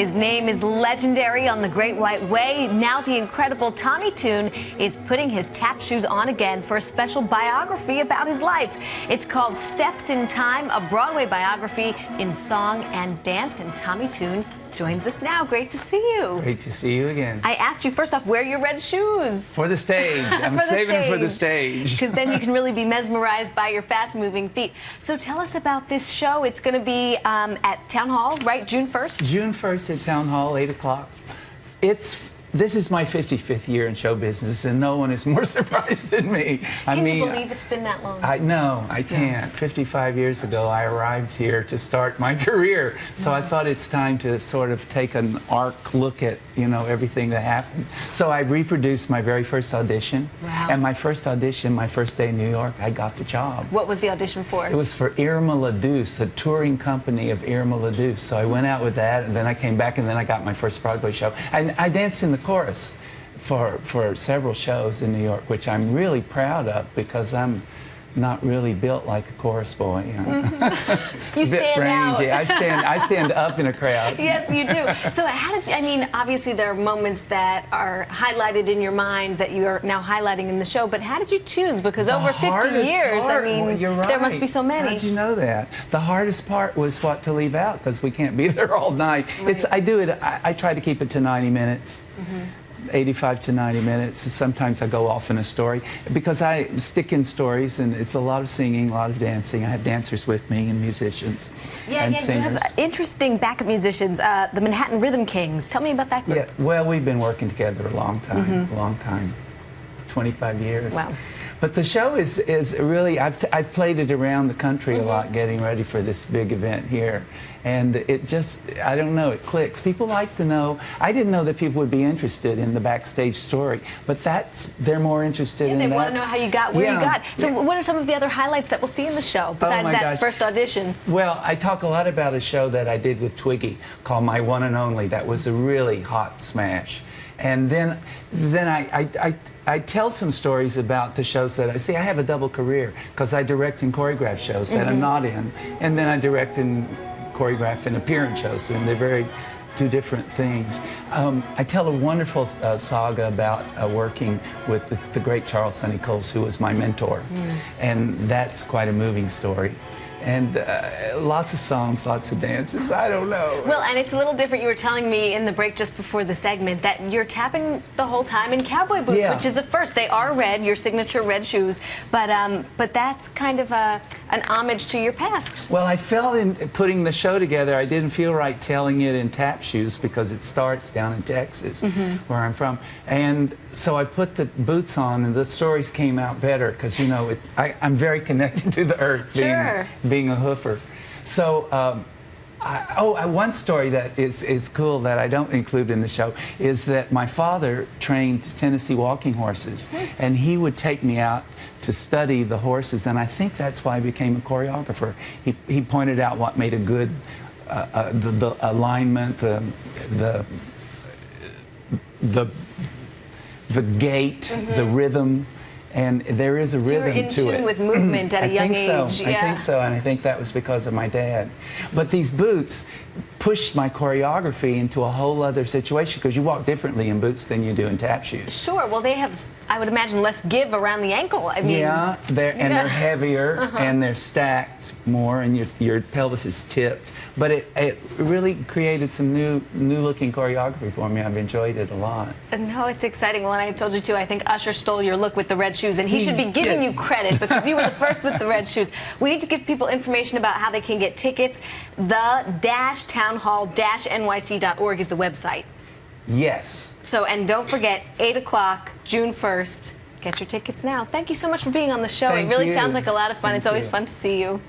His name is legendary on the Great White Way. Now the incredible Tommy Tune is putting his tap shoes on again for a special biography about his life. It's called Steps in Time, a Broadway biography in song and dance. And Tommy Tune joins us now. Great to see you. Great to see you again. I asked you first off, wear your red shoes. For the stage. I'm saving them for the stage. Because then you can really be mesmerized by your fast-moving feet. So tell us about this show. It's going to be at Town Hall, right? June 1st? June 1st at Town Hall, 8 o'clock. This is my 55th year in show business, and no one is more surprised than me. Can you believe it's been that long? No, I can't. 55 years ago, I arrived here to start my career. So I thought it's time to sort of take an arc look at, everything that happened. So I reproduced my very first audition. Wow. And my first audition, my first day in New York, I got the job. What was the audition for? It was for Irma LaDuce, the touring company of Irma LaDuce. So I went out with that, and then I came back, and then I got my first Broadway show. And I danced in the chorus for several shows in New York, which I'm really proud of because I'm not really built like a chorus boy. You stand out. I stand up in a crowd. Yes, you do. So how did you, obviously there are moments that are highlighted in your mind that you are now highlighting in the show, but how did you choose? Because over 50 years, you're right. There must be so many. How did you know that? The hardest part was what to leave out, because we can't be there all night. Right. I try to keep it to 90 minutes. 85 to 90 minutes. Sometimes I go off in a story because I stick in stories, and it's a lot of singing, a lot of dancing. I have dancers with me and musicians and singers. You have interesting backup musicians, the Manhattan Rhythm Kings. Tell me about that group. Yeah, well, we've been working together a long time, 25 years. Wow. But the show is really, I've played it around the country a lot, getting ready for this big event here. And it just, I don't know, it clicks. People like to know. I didn't know that people would be interested in the backstage story, but they're more interested in that. They want to know how you got where you got. So what are some of the other highlights that we'll see in the show, besides that first audition? Well, I talk a lot about a show that I did with Twiggy called My One and Only. That was a really hot smash. And then I tell some stories about the shows that I see. I have a double career because I direct and choreograph shows that I'm not in, and then I direct and choreograph and appearance shows, and they're two different things. I tell a wonderful saga about working with the great Charles Sonny Coles, who was my mentor, and that's quite a moving story. And lots of songs, lots of dances. I don't know. Well, and it's a little different. You were telling me in the break just before the segment that you're tapping the whole time in cowboy boots, which is a first. They are red, your signature red shoes, but that's kind of an homage to your past. Well, I felt in putting the show together, I didn't feel right telling it in tap shoes because it starts down in Texas, where I'm from. And so I put the boots on, and the stories came out better because, I'm very connected to the earth, being a hoofer. So, one story that is cool that I don't include in the show is that my father trained Tennessee walking horses, and he would take me out to study the horses, and I think that's why I became a choreographer. He pointed out what made a good the alignment, the gait, the rhythm. And there is a rhythm to it. So you're in tune with movement at a young age. I think so, and I think that was because of my dad. But these boots pushed my choreography into a whole other situation because you walk differently in boots than you do in tap shoes. Sure. Well, they have, I would imagine, less give around the ankle. Yeah, they're heavier and they're stacked more, and your pelvis is tipped. But it really created some new looking choreography for me. I've enjoyed it a lot. No, it's exciting. Well, and I told you too, I think Usher stole your look with the red shoes, and he should be giving you credit because you were the first with the red shoes. We need to give people information about how they can get tickets. The-townhall-nyc.org is the website. Yes. So, and don't forget, 8 o'clock, June 1st. Get your tickets now. Thank you so much for being on the show. It really sounds like a lot of fun. It's always fun to see you.